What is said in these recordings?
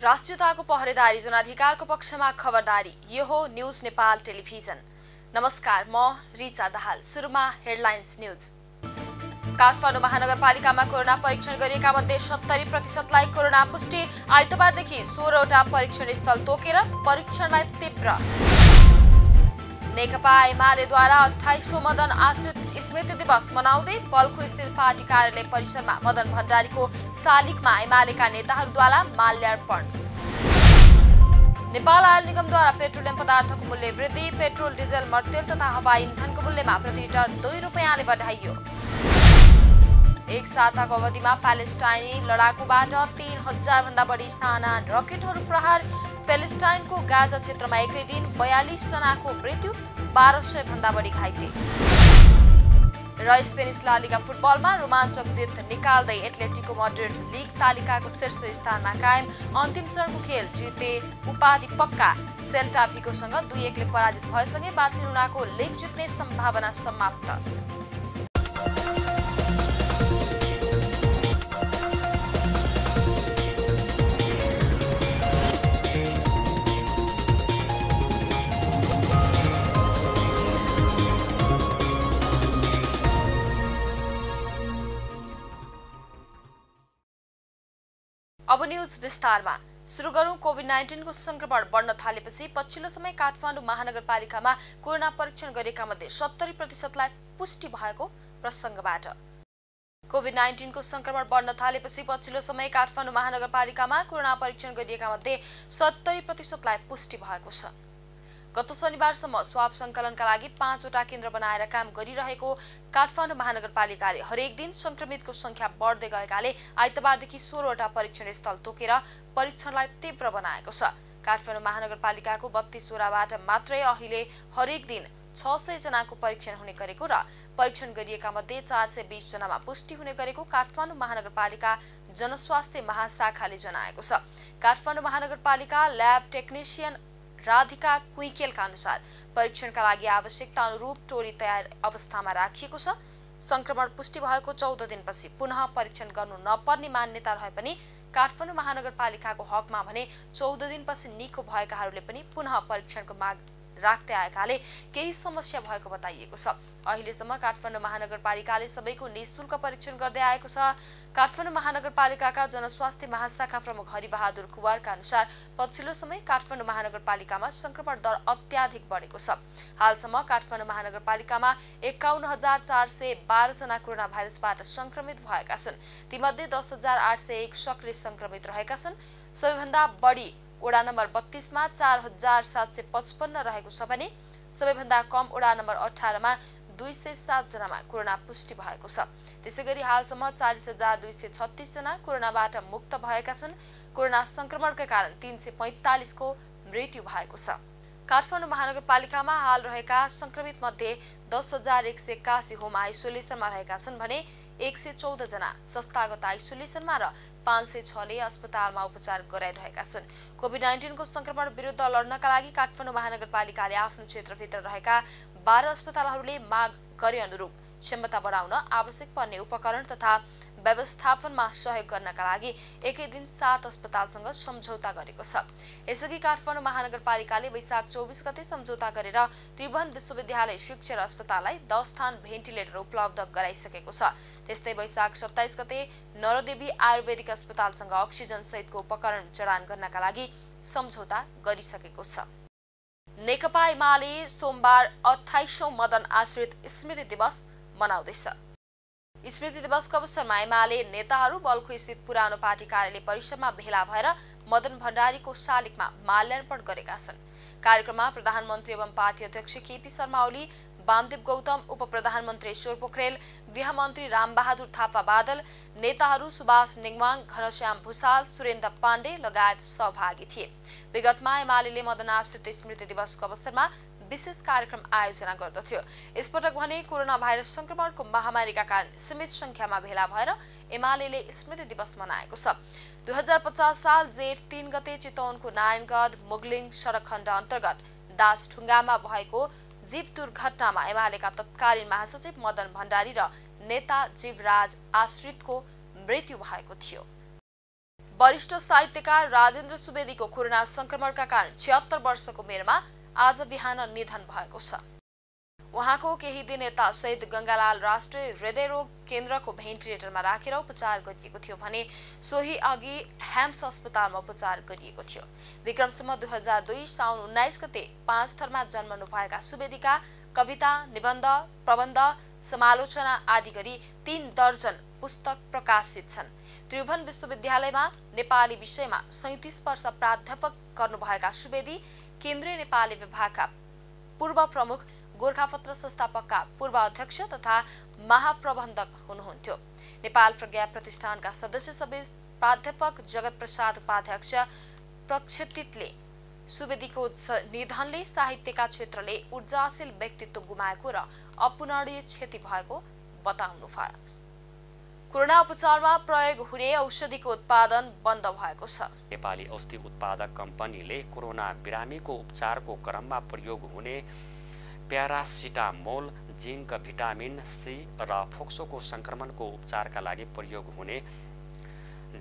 राष्ट्रियताको पहरेदारी जनाधिकारको पक्षमा खबरदारी। यो हो न्यूज नेपाल टेलिभिजन। नमस्कार, म रिचा दाहाल। सुरुमा हेडलाइन्स न्यूज। काठमाडौँ महानगरपालिकामा कोरोना परीक्षण गरिएका मध्ये 70% कोरोना पुष्टि। आइतबारदेखि 16वटा परीक्षण स्थल तोकेर परीक्षणलाई तीव्र। नेकपा एमालेद्वारा 28औं मदन आश्रित स्मृति दिवस मनाउँदै बल्खु स्थित पार्टी कार्यालय परिसरमा मदन भण्डारीको शालिगमा एमालेका नेताहरूद्वारा माल्यार्पण। नेपाल आयल निगमद्वारा पेट्रोलियम पदार्थको मूल्य वृद्धि। पेट्रोल, डिजेल, मट्टेल तथा हवाई इन्धनको मूल्यमा प्रति लिटर 2 रुपैयाँले बढाइयो। एक साताको अवधिमा प्यालेस्टाइनी लडाकुबाट 3000 भन्दा बढी साना रकेटहरू प्रहार। प्यालेस्टाइनको गाजा क्षेत्रमा एकै दिन 42 जनाको मृत्यु, 1200 भन्दा बढी घाइते। र स्पेनिस ला लिगा फुटबलमा रोमाञ्चक जित निकाल्दै एथलेटिको मड्रिड लिग तालिकाको शीर्ष स्थानमा कायम। अन्तिम चरणको खेल जिते उपाधि पक्का। सेल्टा भिगोसँग 2-1 ले पराजित भएसँगै बार्सिलोनाको लिग जित्ने सम्भावना समाप्त। अब न्यूज विस्तारमा। सुरु गरौं कोभिड-19 को संक्रमण बढ्न थालेपछि पछिल्लो समय काठमाडौँ महानगरपालिकामा कोरोना परीक्षण गरेका मध्ये 70% पुष्टि भएको प्रसंगबाट। कोभिड-19 को संक्रमण बढ्न थालेपछि पछिल्लो समय काठमाडौँ महानगरपालिकामा कोरोना परीक्षण गरिएका मध्ये 70% पुष्टि भएको छ। गत शनिबारसम्म स्वाब संकलनका लागि 5वटा केन्द्र बनाएर काम गरिरहेको काठमाडौँ महानगरपालिकाले हरेक दिन संक्रमितको संख्या बढ्दै गएकाले आइतबारदेखि 16वटा परीक्षण स्थल तोकेर परीक्षणलाई तीव्र बनाएको छ। काठमाडौँ महानगरपालिकाको 32 वडाबाट मात्रै अहिले हरेक दिन 600 जनाको परीक्षण हुने गरेको र परीक्षण गरिएका मध्ये 420 जनामा पुष्टि हुने गरेको काठमाडौँ महानगरपालिका जनस्वास्थ्य महाशाखाले जनाएको छ। काठमाडौँ महानगरपालिका ल्याब टेक्निशियन राधिका कुइकेलका अनुसार परीक्षणका लागि आवश्यकता अनुरूप टोली तयार अवस्थामा राखिएको छ। संक्रमण पुष्टि भएको 14 दिनपछि पुनः परीक्षण गर्नु नपर्ने मान्यता रहे पनि काठमाडौँ महानगरपालिकाको हकमा भने 14 दिनपछि निको भएकाहरूले पनि पुनः परीक्षणको माग राख्दै आएकाले केही समस्या भएको बताइएको छ। अहिलेसम्म काठमाडौँ महानगरपालिकाले सबैको निःशुल्क परीक्षण गर्दै आएको छ। काठमाडौँ महानगरपालिकाका जनस्वास्थ्य महाशाखा प्रमुख हरिबहादुर कुवारका अनुसार पछिल्लो समय काठमाडौँ महानगरपालिकामा संक्रमण दर अत्याधिक बढेको छ। हालसम्म काठमाडौँ महानगरपालिकामा 51412 जना कोरोना भाइरसबाट संक्रमित भएका छन्। तीमध्ये 10801 सक्रिय संक्रमित रहेका छन्। सबैभन्दा बढी वडा नम्बर 32 मा 4755 रहेको छ भने सबैभन्दा कम वडा नम्बर 18 मा 207 जनामा कोरोना पुष्टि भएको छ। त्यसैगरी हालसम्म 40236 जना कोरोनाबाट मुक्त भएका छन्। कोरोना संक्रमणका कारण 345 को मृत्यु भएको छ। काठमाडौँ महानगरपालिकामा हाल रहेका संक्रमित मध्ये 10181 होम आइसोलेसनमा रहेका छन् भने 114 जना संस्थागत आइसोलेसनमा र 506 ले अस्पतालमा उपचार गराइरहेका छन्। कोभिड-19 को संक्रमण विरुद्ध लड्नका लागि काठमाडौँ महानगरपालिकाले आफ्नो क्षेत्रभित्र रहेका 12 अस्पतालहरूले माग गरे अनुरूप क्षमता बढाउन आवश्यक पर्ने उपकरण तथा व्यवस्थापनमा सहयोग गर्नका लागि एकै दिन 7 अस्पतालसँग सम्झौता गरेको छ। यसअघि काठमाडौँ महानगरपालिकाले वैशाख 24 गते सम्झौता गरेर त्रिभुवन विश्वविद्यालय शिक्षण अस्पताललाई 10 स्थान भेन्टिलेटर उपलब्ध गराइसकेको छ। त्यस्तै वैशाख 27 गते नरदेवी आयुर्वेदिक अस्पतालसँग अक्सिजन सहितको उपकरण जडान गर्नका लागि सम्झौता गरिसकेको छ। नेकपा एमाले सोमबार 28औं मदन आश्रित स्मृति दिवस मनाउँदैछ। स्मृति दिवसको अवसरमा एमाले नेताहरू बल्खु स्थित पुरानो पार्टी कार्यालय परिसरमा भेला भएर मदन भण्डारीको शालिगमा माल्यार्पण गरेका छन्। कार्यक्रममा प्रधानमन्त्री एवं पार्टी अध्यक्ष केपी शर्मा ओली, वामदेव गौतम, उप प्रधानमन्त्री ईश्वर पोखरेल, गृहमन्त्री रामबहादुर थापा बादल, नेताहरू सुभाष नेङवाङ, घनश्याम भूषाल, सुरेन्द्र पाण्डे लगायत सहभागी थिए। विगतमा एमाले मदन आश्रित स्मृति दिवसको अवसरमा विशेष कार्यक्रम आयोजना गर्दथ्यो। यसपटक भने कोरोना भाइरस संक्रमणको महामारीका कारण सीमित संख्यामा भेला भएर एमाले स्मृति दिवस मनाएको छ। 2050 साल जेठ 3 गते चितवनको नारायणगढ मुगलिङ सडक खण्ड अन्तर्गत दासढुङ्गामा भएको जीव दुर्घटनामा एमालेका तत्कालीन महासचिव मदन भण्डारी र नेता जीवराज आश्रितको मृत्यु भएको थियो। वरिष्ठ साहित्यकार राजेन्द्र सुवेदीको कोरोना संक्रमणका कारण 76 वर्षको उमेरमा आज बिहान निधन भएको छ। उहाँको केही दिन यता शहीद गंगालाल राष्ट्रिय हृदयरोग केन्द्रको भेन्टिलेटरमा राखेर उपचार गरिएको थियो भने सोही अघि हेम्स अस्पतालमा उपचार गरिएको थियो। विक्रमसम्म 2002 साउन 19 गते 5 थरमा जन्मनु भएका सुवेदीका कविता, निबन्ध, प्रबन्ध, समालोचना आदि गरी 3 दर्जन पुस्तक प्रकाशित छन्। त्रिभुवन विश्वविद्यालयमा नेपाली विषयमा 37 वर्ष प्राध्यापक गर्नुभएका सुवेदी केन्द्रीय नेपाली विभागका पूर्व प्रमुख, गोरखापत्र संस्थापकका पूर्व अध्यक्ष तथा महाप्रबन्धक हुनुहुन्थ्यो। नेपाल प्रज्ञा प्रतिष्ठानका सदस्य सबै प्राध्यापक जगत प्रसाद उपाध्यक्ष प्रक्षेपितले सुवेदीको निधनले साहित्यका क्षेत्रले ऊर्जाशील व्यक्तित्व गुमाएको र अपूरणीय क्षति भएको बताउनुभयो। कोरोना उपचारमा प्रयोग हुने औषधिको उत्पादन बन्द भएको छ। नेपाली औषधि उत्पादक कम्पनीले कोरोना बिरामीको उपचारको क्रममा प्रयोग हुने प्यारासिटामोल, जिंक, भिटामिन सी र फोक्सोको संक्रमणको उपचारका लागि प्रयोग हुने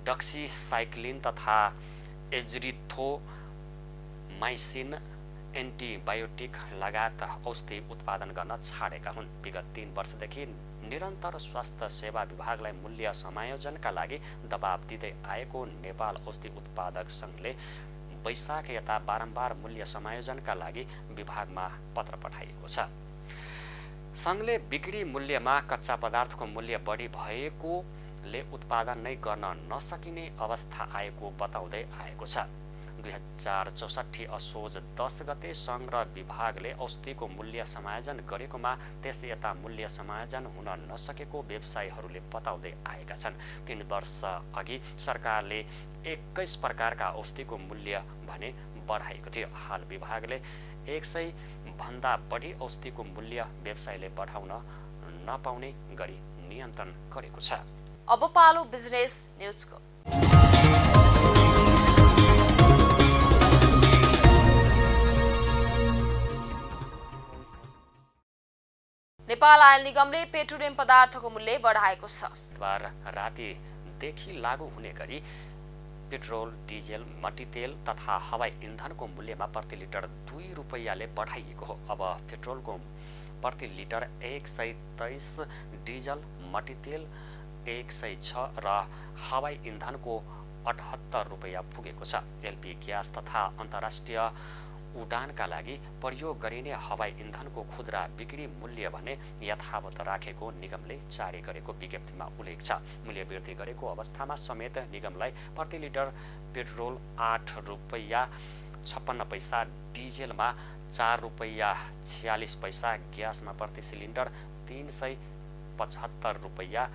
डक्सीसाइक्लिन तथा एज्रिथ्रोमाइसिन एन्टिबायोटिक लगायत औषधि उत्पादन गर्न छाडेका हुन्। विगत 3 वर्षदेखि निरन्तर स्वास्थ्य सेवा विभागलाई मूल्य समायोजनका लागि दबाब दिँदै आएको नेपाल औषधि उत्पादक संघले वैशाख यता बारम्बार मूल्य समायोजनका लागि विभागमा पत्र पठाइएको छ। संघले बिक्री मूल्यमा कच्चा पदार्थको मूल्य बढी भएकोले उत्पादन नै गर्न नसकिने अवस्था आएको बताउँदै आएको छ। 2064 असोज 10 गते संघ र विभागले औषधिको मूल्य समायोजन गरेकोमा त्यस यता मूल्य समायोजन हुन नसकेको व्यवसायीहरूले बताउँदै आएका छन्। 3 वर्ष अघि सरकारले 21 प्रकारका औषधिको मूल्य भने बढाएको थियो। हाल विभागले 100 भन्दा बढी औषधिको मूल्य व्यवसायीले बढाउन नपाउने गरी नियन्त्रण गरेको छ। अब पालो बिजनेस न्यूजको। नेपाल आयल निगमले पेट्रोलियम पदार्थको मूल्य बढाएको छ। बार रातिदेखि लागू हुने गरी पेट्रोल, डिजेल, मट्टीतेल तथा हवाई इन्धनको मूल्यमा प्रति लिटर 2 रुपैयाँले बढाइएको हो। अब पेट्रोलको प्रति लिटर 123, डिजल, मट्टीतेल 106 र हवाई इन्धनको 78 रुपैयाँ पुगेको छ। एलपी ग्यास तथा अन्तर्राष्ट्रिय उडानका लागि प्रयोग गरिने हवाई इन्धनको खुद्रा बिक्री मूल्य भने यथावत राखेको निगमले जारी गरेको विज्ञप्तिमा उल्लेख छ। मूल्य वृद्धि गरेको अवस्थामा समेत निगमलाई प्रति लिटर पेट्रोल 8 रुपैयाँ 56 पैसा, डिजेलमा 4 रुपैयाँ 46 पैसा, ग्यासमा प्रति सिलिन्डर 375 रुपैयाँ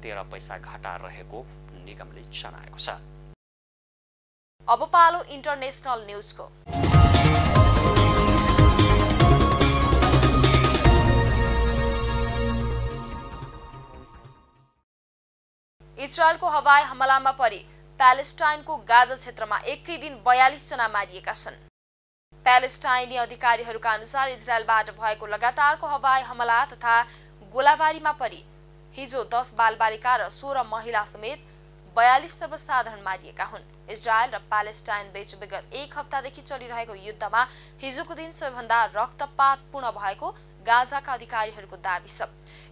13 पैसा घाटा रहेको निगमले जनाएको छ। अब पालो इन्टरनेशनल न्यूजको। इजरायलको हवाई हमलामा परि प्यालेस्टाइनको गाजा क्षेत्रमा एकै दिन 42 जना मारिएका छन्। प्यालेस्टाइनी अधिकारीहरूका अनुसार इजरायलबाट भएको लगातारको हवाई हमला तथा गोलाबारीमा परि हिजो 10 बालबालिका र 16 महिला समेत 42 सर्वसाधारण मारिएका हुन्। इजरायल र प्यालेस्टाइन बीच विगत 1 हप्तादेखि चलिरहेको युद्धमा हिजोको दिन सबैभन्दा रक्तपातपूर्ण भएको गाजाका अधिकारीहरूको दाबी छ।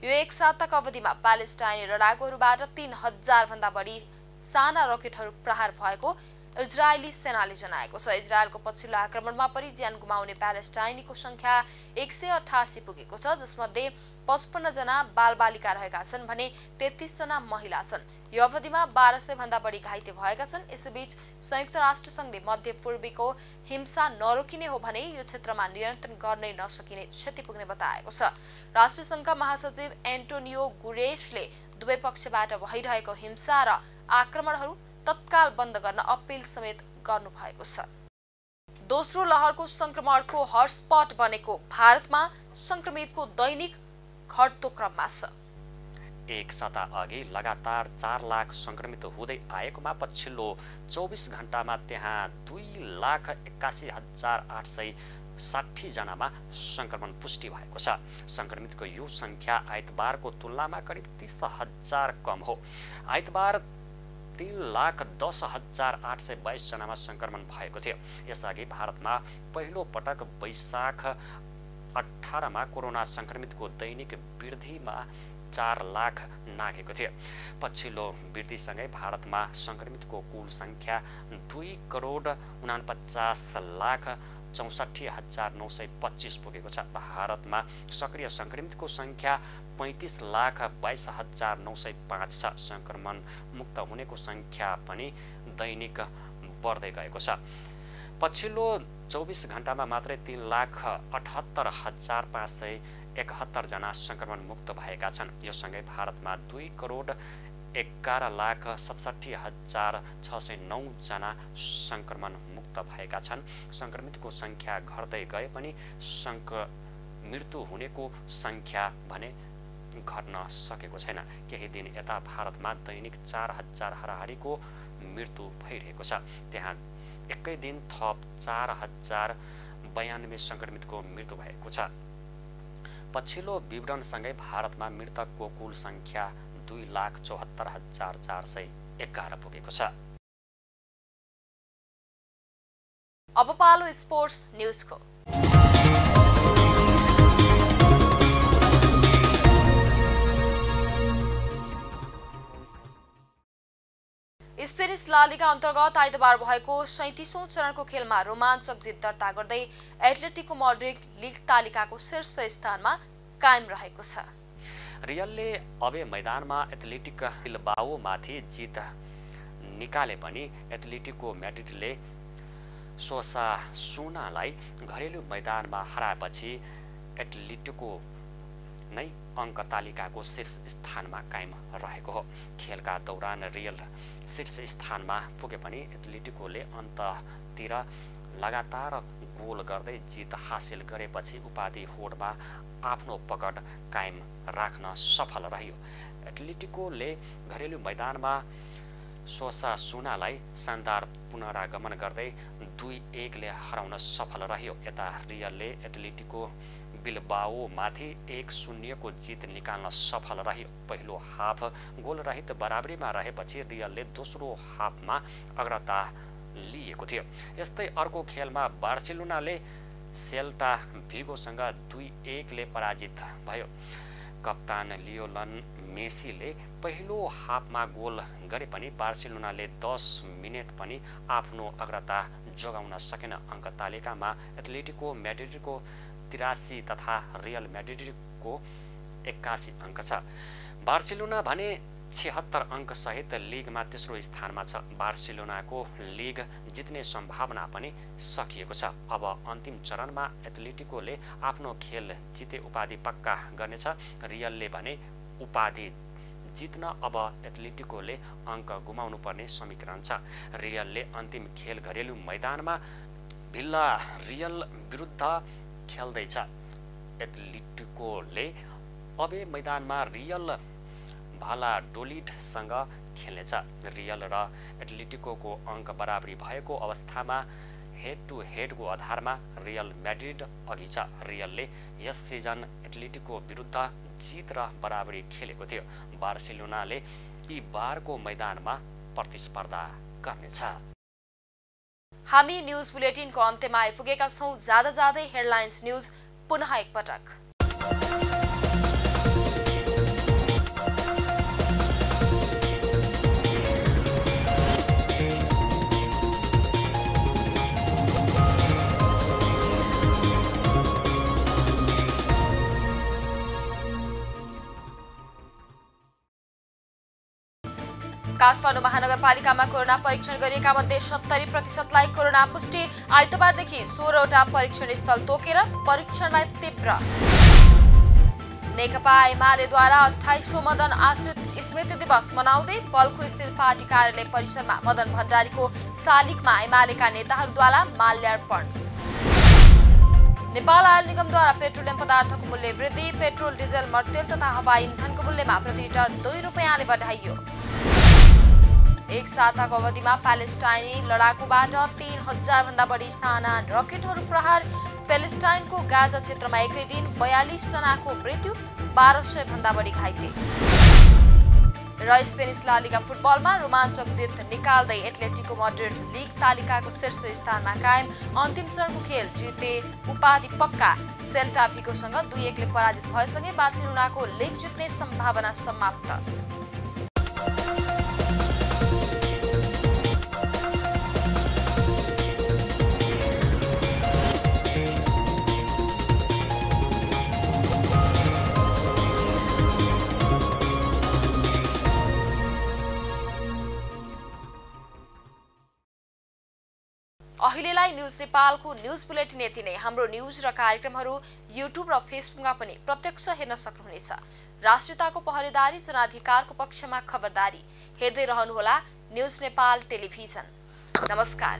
यो एक साताको अवधिमा प्यालेस्टाइनी लडाकुहरूबाट 3000 भन्दा बढी साना रकेटहरू प्रहार भएको इजरायली सेनाले जनाएको छ। इजरायलको पछिल्लो आक्रमणमा परि ज्यान गुमाउने प्यालेस्टाइनीको संख्या 188 पुगेको छ, जसमध्ये 55 जना बालबालिका रहेका छन् भने 33 जना महिला छन्। यो अवधिमा 1200 भन्दा बढी घाइते भएका छन्। यसैबीच संयुक्त राष्ट्र संघले मध्य पूर्वीको हिंसा नरोकिने हो भने यो क्षेत्रमा नियन्त्रण गर्नै नसकिने क्षति पुग्ने बताएको छ। राष्ट्र संघका महासचिव एन्टोनियो गुटेरेसले दुवै पक्षबाट भइरहेको हिंसा र आक्रमणहरू तत्काल बन्द गर्न अपील समेत गर्नु भएको छ। दोस्रो लहरको संक्रमणको हटस्पट बनेको भारतमा संक्रमितको दैनिक घट्दो क्रममा छ। एक सप्ताह अघि लगातार 4 लाख संक्रमित हुँदै आएकोमा पछिल्लो 24 घण्टामा त्यहाँ 2,81,860 जनामा संक्रमण पुष्टि भएको छ। संक्रमितको यो संख्या आइतबारको तुलनामा करिब 30,000 कम हो। आइतबार 3,10,822 जनामा संक्रमण भएको थियो। यसअघि भारतमा पहिलो पटक वैशाख 18 मा कोरोना संक्रमितको दैनिक वृद्धिमा 4 लाख नाघेको थियो। पछिल्लो वृद्धिसँगै भारतमा संक्रमितको कुल संख्या 2,49,64,925 पुगेको छ। भारतमा सक्रिय संक्रमितको संख्या 35,22,905 छ। संक्रमण मुक्त हुनेको संख्या पनि दैनिक बढ्दै गएको छ। पछिल्लो 24 घण्टामा मात्रै 3,78,571 जना संक्रमण मुक्त भएका छन्। यो सँगै भारतमा 2,11,67,609 जना संक्रमण मुक्त भएका छन्। संक्रमितको संख्या घट्दै गए पनि मृत्यु हुनेको संख्या भने घट्न सकेको छैन। केही दिन यता भारतमा दैनिक 4,000 हाराहारीको मृत्यु भइरहेको छ। त्यहाँ एकै दिन थप 4,092 संक्रमितको मृत्यु भएको छ। पछिल्लो विवरणसँगै भारतमा मृतकको कुल संख्या 2,74,411 पुगेको छ। अब पालो स्पोर्ट्स न्यूजको। स्पेनिस ला लिगा अन्तर्गत आइतबार भएको 37औं चरणको खेलमा रोमाञ्चक जित दर्ता गर्दै एटलेटिको मैड्रिड लिग तालिकाको शीर्ष स्थानमा कायम रहेको छ। रियलले अबे मैदानमा एथलेटिक बिल्बाओमाथि जित निकाले पनि एथलेटिको मैड्रिडले सोसासुनालाई घरेलु मैदानमा हराएपछि एथलेटिको नै अङ्क तालिकाको शीर्ष स्थानमा कायम रहेको हो। खेलका दौरान रियल शीर्ष स्थानमा पुगे पनि एथलेटिकोले अन्ततिर लगातार गोल गर्दै जित हासिल गरेपछि उपाधि होडमा आफ्नो पकड कायम राख्न सफल रह्यो। एथलेटिकोले घरेलु मैदानमा सोसासुनालाई शानदार पुनरागमन गर्दै 2-1 ले हराउन सफल रह्यो। यता रियलले एथलेटिको बिल्बाओमाथि 1-0 को जित निकाल्न सफल रह्यो। पहिलो हाफ गोलरहित बराबरीमा रहेपछि रियलले दोस्रो हाफमा अग्रता लिएको थियो। यस्तै अर्को खेलमा बार्सिलोनाले सेल्टा भिगोसँग 2-1 ले पराजित भयो। कप्तान लियोनल मेसीले पहिलो हाफमा गोल गरे पनि बार्सिलोनाले 10 मिनेट पनि आफ्नो अग्रता जोगाउन सकेन। अङ्क तालिकामा एथलेटिको मैड्रिडको 83 तथा रियल मैड्रिडको 81 अङ्क छ। बार्सिलोना भने 76 अङ्क सहित लिगमा तेस्रो स्थानमा छ। बार्सिलोनाको लिग जित्ने सम्भावना पनि सकिएको छ। अब अन्तिम चरणमा एथलेटिकोले आफ्नो खेल जिते उपाधि पक्का गर्नेछ। रियलले भने उपाधि जित्न अब एथलेटिकोले अङ्क गुमाउनु पर्ने समीकरण छ। रियलले अन्तिम खेल घरेलु मैदानमा भिल्ला रियल विरुद्ध खेल्दैछ। एथलेटिकोले अबे मैदानमा रियल भालाडोलिडसँग खेल्नेछ। रियल र एथलेटिकोको अङ्क बराबरी भएको अवस्थामा हेड टु हेडको आधारमा रियल मैड्रिड अघि छ। रियलले यस सिजन एथलेटिको विरुद्ध जित र बराबरी खेलेको थियो। बार्सिलोनाले यी बारको मैदानमा प्रतिस्पर्धा गर्नेछ। हामी न्यूज बुलेटिनको अन्त्यमा आइपुगेका छौं। जाँदै हेडलाइन्स न्यूज पुनः एकपटक। काठमाडौँ महानगरपालिकामा कोरोना परीक्षण गरिएका मध्ये 70% कोरोना पुष्टि। आइतबारदेखि 16वटा परीक्षण स्थल तोकेर परीक्षणलाई तीव्र। नेकपा एमालेद्वारा 28औं मदन आश्रित स्मृति दिवस मनाउँदै बल्खु स्थित पार्टी कार्यालय परिसरमा मदन भण्डारीको शालिगमा एमालेका नेताहरूद्वारा माल्यार्पण। नेपाल आयल निगमद्वारा पेट्रोलियम पदार्थको मूल्य वृद्धि। पेट्रोल, डिजेल, मट्टेल तथा हवाई इन्धनको मूल्यमा प्रति लिटर 2 रुपैयाँले बढाइयो। एक साताको अवधिमा प्यालेस्टाइनी लडाकुबाट 3000 भन्दा बढी साना रकेटहरू प्रहार। प्यालेस्टाइनको गाजा क्षेत्रमा एकै दिन 42 जनाको मृत्यु, 1200 भन्दा बढी घाइते। र स्पेनिस ला लिगा फुटबलमा रोमाञ्चक जित निकाल्दै एथलेटिको मड्रिड लिग तालिकाको शीर्ष स्थानमा कायम। अन्तिम चरणको खेल जिते उपाधि पक्का। सेल्टा भिगोसँग 2-1 ले पराजित भएसँगै बार्सिलोनाको लिग जित्ने सम्भावना समाप्त। अहिलेलाई न्यूज नेपालको न्यूज बुलेटिन यति नै। हाम्रो न्यूज र कार्यक्रमहरू युट्युब र फेसबुकमा पनि प्रत्यक्ष हेर्न सक्नुहुनेछ। राष्ट्रियताको पहरेदारी, जनाधिकारको पक्षमा खबरदारी। हेर्दै रहनुहोला न्यूज नेपाल टेलिभिजन। नमस्कार।